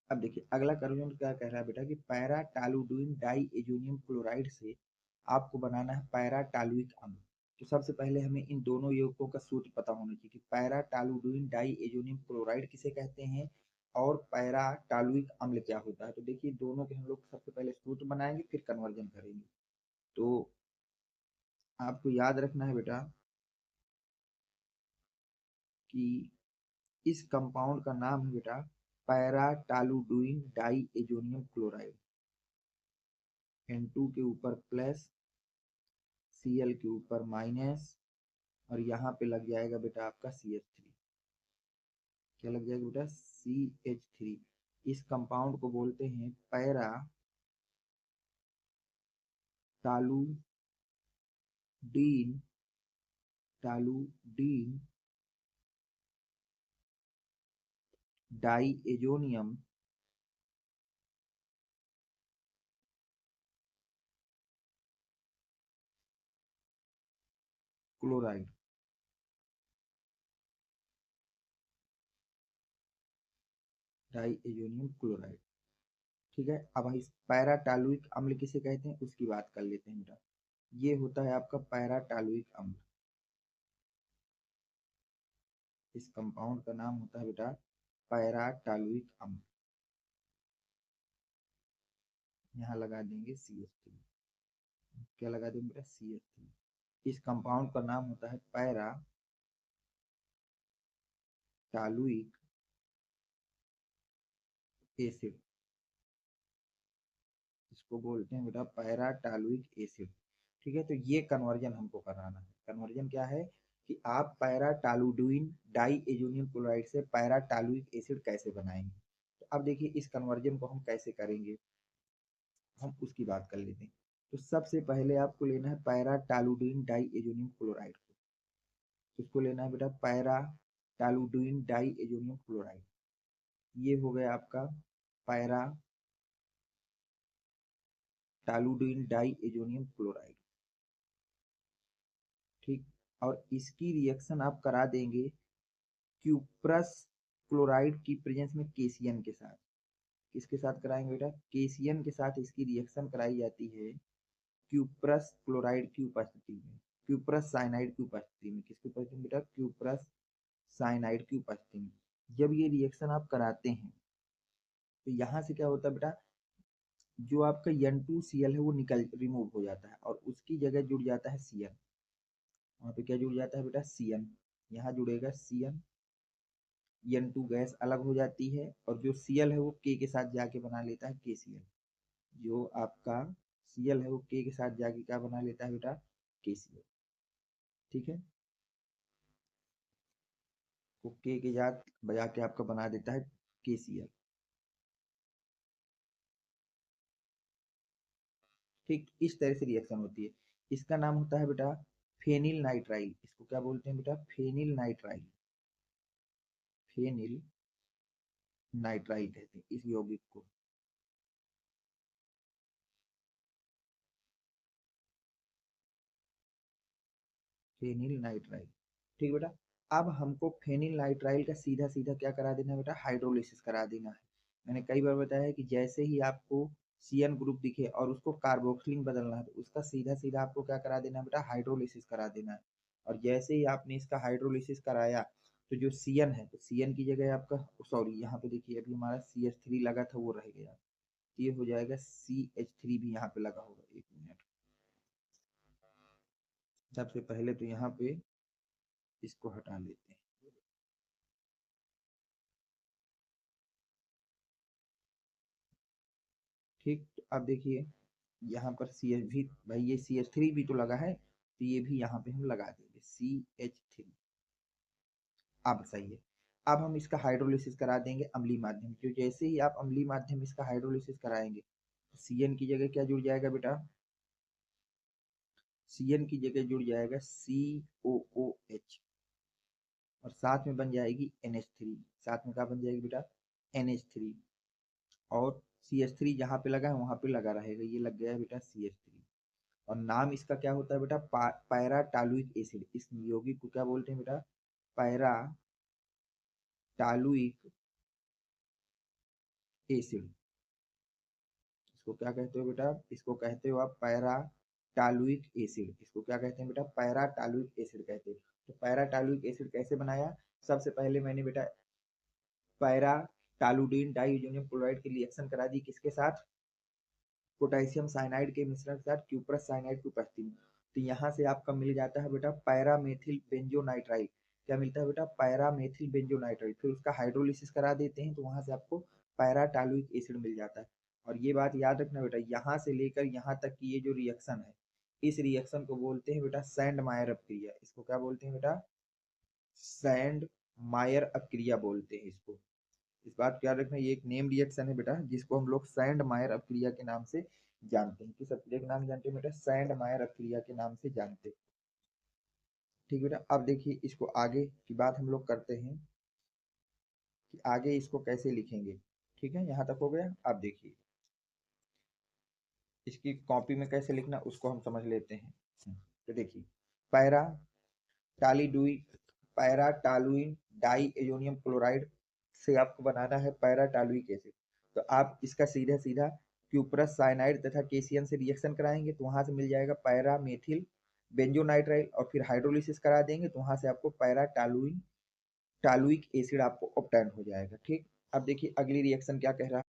अब देखिए अगला क्वेश्चन क्या कह रहा है बेटा कि para toluidine diazonium chloride से आपको बनाना है पैरा टालुइक अम्ल। तो सबसे पहले हमें इन दोनों यौगिकों का सूत्र पता होना चाहिए कि para toluidine diazonium chloride किसे कहते हैं और पैरा टालुइक अम्ल क्या होता है। तो देखिए दोनों के हम लोग सबसे पहले सूत्र बनाएंगे फिर कन्वर्जन करेंगे। तो आपको याद रखना है बेटा कि इस कंपाउंड का नाम है बेटा para toluidine diazonium chloride. N2 के ऊपर प्लस, Cl के ऊपर माइनस, और यहाँ पे लग जाएगा बेटा आपका CH3। क्या लग जाएगा बेटा? CH3। इस कंपाउंड को बोलते हैं para toluidine toluidine diazonium chloride. Diazonium chloride. ठीक है, अब इस पैरा टालुइक अम्ल किसे कहते हैं उसकी बात कर लेते हैं बेटा। ये होता है आपका पैरा टालुइक अम्ल। इस कंपाउंड का नाम होता है बेटा पैरा टालुइक अम्ल। यहाँ लगा देंगे CH3। क्या लगा देंगे बेटा? CH3। इस कंपाउंड का नाम होता है पैरा टालुइक एसिड। इसको बोलते हैं बेटा पैरा टालुइक एसिड। ठीक है, तो ये कन्वर्जन हमको कराना है। कन्वर्जन क्या है कि आप para toluidine diazonium chloride से पैरा टालुइक एसिड कैसे बनाएंगे। तो अब देखिए इस कन्वर्जन को हम कैसे करेंगे, हम उसकी बात कर लेते हैं। तो सबसे पहले आपको लेना है para toluidine diazonium chloride को। इसको लेना है बेटा para toluidine diazonium chloride. ये हो गया आपका para toluidine diazonium chloride. ठीक, और इसकी रिएक्शन आप करा देंगे क्यूप्रस क्लोराइड की प्रेजेंस में केसीएन के साथ। किसके साथ कराएंगे बेटा? केसीएन के साथ इसकी रिएक्शन कराई जाती है क्यूप्रस क्लोराइड की उपस्थिति में, क्यूप्रस साइनाइड की उपस्थिति में। किसकी उपस्थिति में बेटा? क्यूप्रस साइनाइड की उपस्थिति में। जब ये रिएक्शन आप कराते हैं तो यहाँ से क्या होता है बेटा, जो आपका N2Cl है वो निकल रिमूव हो जाता है और उसकी जगह जुड़ जाता है Cn। वहाँ पे क्या जुड़ जाता है बेटा? Cn। यहाँ जुड़ेगा Cn। N2 गैस अलग हो जाती है और जो Cl है वो K के साथ जाके बना लेता है KCl। जो आपका Cl है वो K के साथ जाके क्या बना लेता है बेटा? KCl। ठीक है, वो K के साथ बजा के आपका बना देता है KCl। ठीक, इस तरह से रिएक्शन होती है। इसका नाम होता है बेटा फेनिल नाइट्राइल। इसको क्या बोलते हैं बेटा? Phenyl nitrile. फेनिल नाइट्राइल कहते हैं इस यौगिक को। Phenyl nitrile. ठीक बेटा, अब हमको फेनिल नाइट्राइल का सीधा सीधा क्या करा देना है बेटा? हाइड्रोलिसिस करा देना है। मैंने कई बार बताया है कि जैसे ही आपको CN ग्रुप दिखे और उसको कार्बोक्सिलिन बदलना है तो उसका सीधा सीधा आपको क्या करा देना है बेटा? हाइड्रोलिसिस करा देना है। और जैसे ही आपने इसका हाइड्रोलिसिस कराया तो जो CN है तो CN की जगह आपका, सॉरी यहाँ पे देखिए अभी हमारा CH3 लगा था वो रह गया। ये हो जाएगा CH3 भी यहाँ पे लगा होगा। एक मिनट, सबसे पहले तो यहाँ पे इसको हटा लेते हैं। ठीक, तो अब देखिए यहाँ पर CH भी, भाई ये CH3 भी तो लगा है तो ये भी यहाँ पे हम लगा देंगे CH3। अब सही है। अब हम इसका हाइड्रोलिसिस करा देंगे अम्लीय माध्यम, क्योंकि जैसे ही आप अम्लीय माध्यम इसका हाइड्रोलिसिस कराएंगे तो CN की जगह क्या जुड़ जाएगा बेटा? CN की जगह जुड़ जाएगा COOH और साथ में बन जाएगी NH3। साथ में क्या बन जाएगी बेटा? NH3। और CH3 जहाँ पे लगा है वहां पे लगा रहेगा, ये लग गया है बेटा CH3। और नाम इसका क्या होता है बेटा? Para toluic acid. इस यौगिक को क्या बोलते हैं बेटा? Para toluic acid. इसको क्या कहते हो बेटा? इसको कहते हो आप पैराटॉलुइक एसिड। इसको क्या कहते हैं बेटा? पैराटॉलुइक एसिड कहते हैं। तो पैराटॉलुइक एसिड कैसे बनाया? सबसे पहले मैंने बेटा पैराटॉलुडीन डाइअमोनियम क्लोराइड की रिएक्शन करा दी, किसके साथ? पोटेशियम साइनाइड के मिश्रण के साथ क्यूप्रस साइनाइड की उपस्थिति में। तो यहाँ से आपका मिल जाता है बेटा पैरामेथिल बेंजोनाइट्राइल। क्या मिलता है बेटा? पैरामेथिल बेंजोनाइट्राइल। फिर उसका हाइड्रोलिसिस करा देते हैं तो वहां से आपको पैराटॉलुइक एसिड मिल जाता है। और ये बात याद रखना बेटा, यहाँ से लेकर यहाँ तक की ये जो रिएक्शन है, इस रिएक्शन को बोलते हैं बेटा सैंड मायर अपक्रिया। इसको क्या बोलते हैं बेटा? सैंड मायर अपक्रिया बोलते हैं इसको। इस बात को याद रखना, ये एक नेम रिएक्शन है बेटा जिसको हम लोग सैंड मायर अपक्रिया के नाम से जानते हैं। किस अपक्रिया के नाम से जानते हैं बेटा? सैंड मायर अपक्रिया के नाम से जानते हैं। ठीक बेटा, अब देखिए इसको आगे की बात हम लोग करते हैं कि आगे इसको कैसे लिखेंगे। ठीक है, यहाँ तक हो गया। अब देखिए इसकी कॉपी में कैसे लिखना उसको हम समझ लेते हैं। तो देखिए पैरा टालीडुई पैराटॉलुइन डाई एजोनियम क्लोराइड से आपको बनाना है पैराटॉलुइक एसिड। तो आप इसका सीधा सीधा क्यूप्रस साइनाइड तथा केसीएन से रिएक्शन कराएंगे तो वहां से मिल जाएगा पैरामेथिल बेंजोनाइट्राइल, और फिर हाइड्रोलिसिस करा देंगे तो वहां से आपको पैराटॉलुइन टॉलुइक एसिड आपको ऑब्टेन हो जाएगा। ठीक, अब देखिए अगली रिएक्शन क्या कह रहा है।